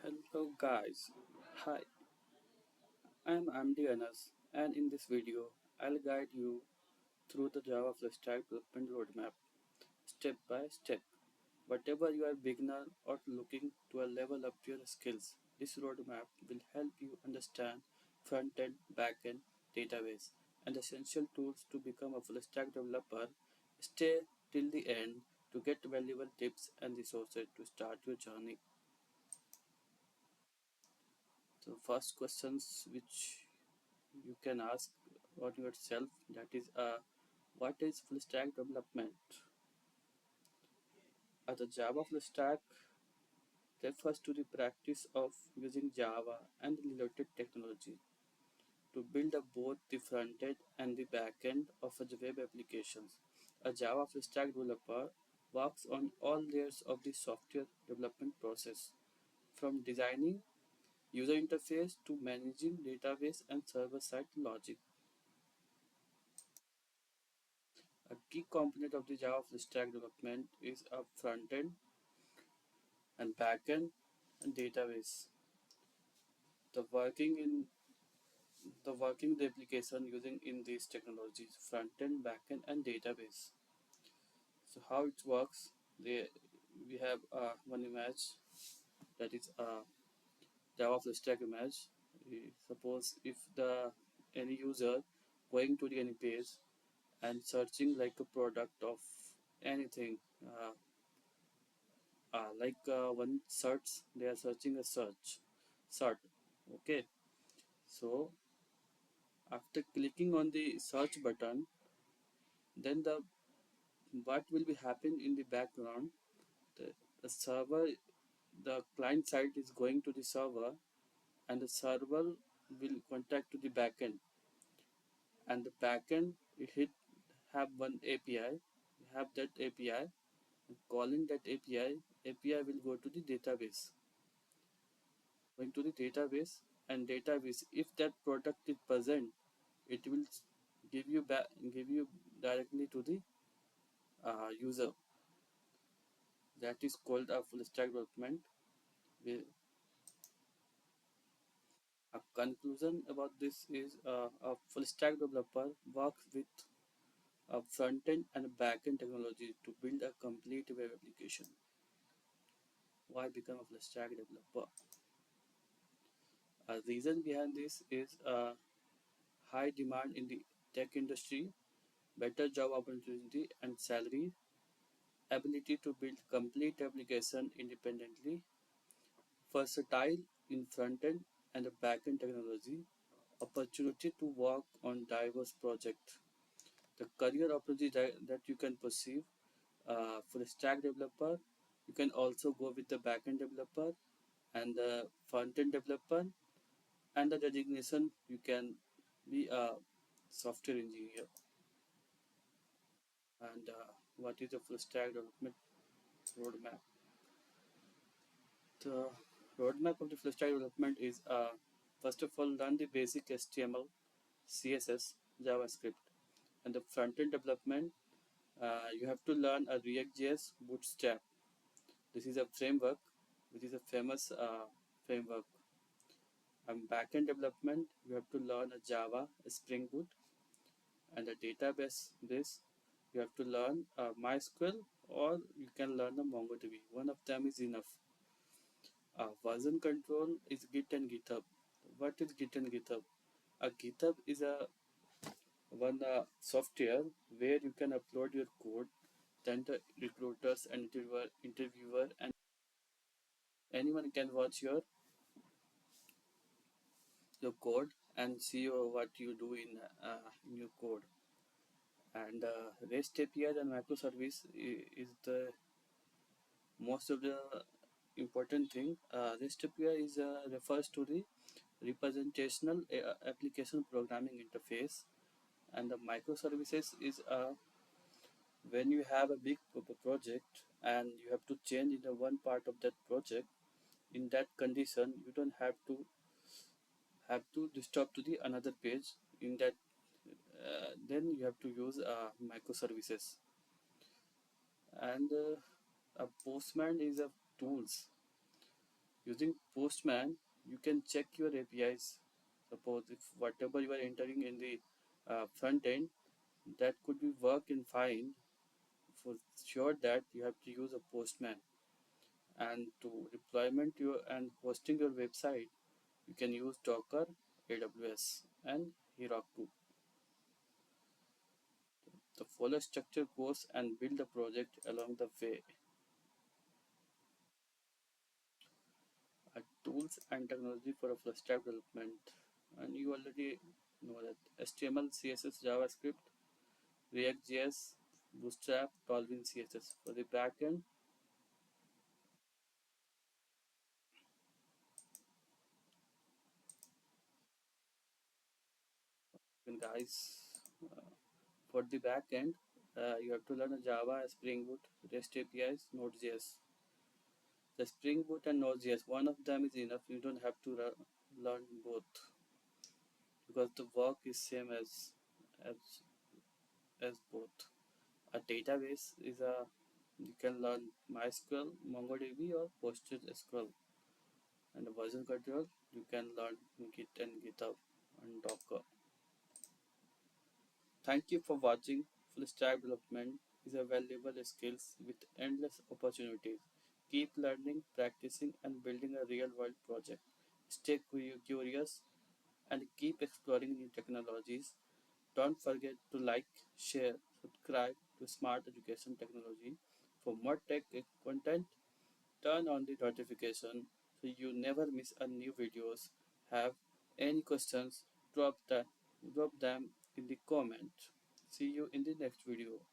Hello guys, hi, I'm MD Anas, and in this video I'll guide you through the Java Full Stack development roadmap step by step. Whatever you are beginner or looking to level up your skills, this roadmap will help you understand front-end, back-end, database, and essential tools to become a full stack developer. Stay till the end to get valuable tips and resources to start your journey. The first questions which you can ask on yourself, that is, what is full stack development? The Java full stack refers to the practice of using Java and related technology to build up both the front end and the back end of a web applications. A Java full stack developer works on all layers of the software development process, from designing user interface to managing database and server-side logic. A key component of the Java full stack development is a front-end and back-end and database. The working in the application using in these technologies, front-end, back-end, and database. So how it works? We have one image, that is a Java full stack image. Suppose if the any user going to the any page and searching like a product of anything. One search, they are searching a search. Okay, so after clicking on the search button, then the what will be happen in the background, the server, the client side is going to the server, and the server will contact to the backend, and the backend hit have one API, have that API, calling that API will go to the database, and database, if that product is present, it will give you directly to the user. That is called a full stack development. A conclusion about this is, a full stack developer works with a front end and a back end technology to build a complete web application. Why become a full stack developer? A reason behind this is high demand in the tech industry, better job opportunity and salary, ability to build complete application independently, versatile in front-end and back-end technology, opportunity to work on diverse projects. The career opportunity that you can perceive for a stack developer, you can also go with the back-end developer and the front-end developer, and the designation you can be a software engineer. And what is the full stack development roadmap? The roadmap of the full stack development is, first of all, learn the basic HTML, CSS, JavaScript, and the front-end development. You have to learn a React.js Bootstrap. This is a framework, which is a famous framework. And back-end development, you have to learn a Java, a Spring Boot, and a database. This you have to learn MySQL, or you can learn the MongoDB. One of them is enough. Version control is Git and GitHub. What is Git and GitHub? A GitHub is a one software where you can upload your code, then the recruiters and interviewer and anyone can watch your code and see what you do in your code. And REST API and microservice is the most of the important thing. REST API is refers to the representational application programming interface, and the microservices is when you have a big project and you have to change in the one part of that project. In that condition, you don't have to disturb to the another page. In that, then you have to use microservices. And a postman is a tools Using Postman, you can check your APIs. Suppose if whatever you are entering in the front end, that could be working fine. For sure that you have to use a Postman. And to deployment your and hosting your website, you can use Docker, AWS, and Heroku. The follow structure course and build the project along the way. Tools and technology for a full stack development. And you already know that HTML, CSS, JavaScript, React.js, Bootstrap, Tailwind CSS. For the backend, and guys, uh, for the backend, you have to learn Java, Spring Boot, REST APIs, Node.js. The Spring Boot and Node.js, one of them is enough. You don't have to learn both because the work is same as as both. A database is a you can learn MySQL, MongoDB, or PostgreSQL. And the version control you can learn Git and GitHub and Docker. Thank you for watching. Full stack development is a valuable skill with endless opportunities. Keep learning, practicing, and building a real world project. Stay curious and keep exploring new technologies. Don't forget to like, share, subscribe to Smart Education Technology. For more tech content, turn on the notification so you never miss a new videos. Have any questions, drop them in the comment. See you in the next video.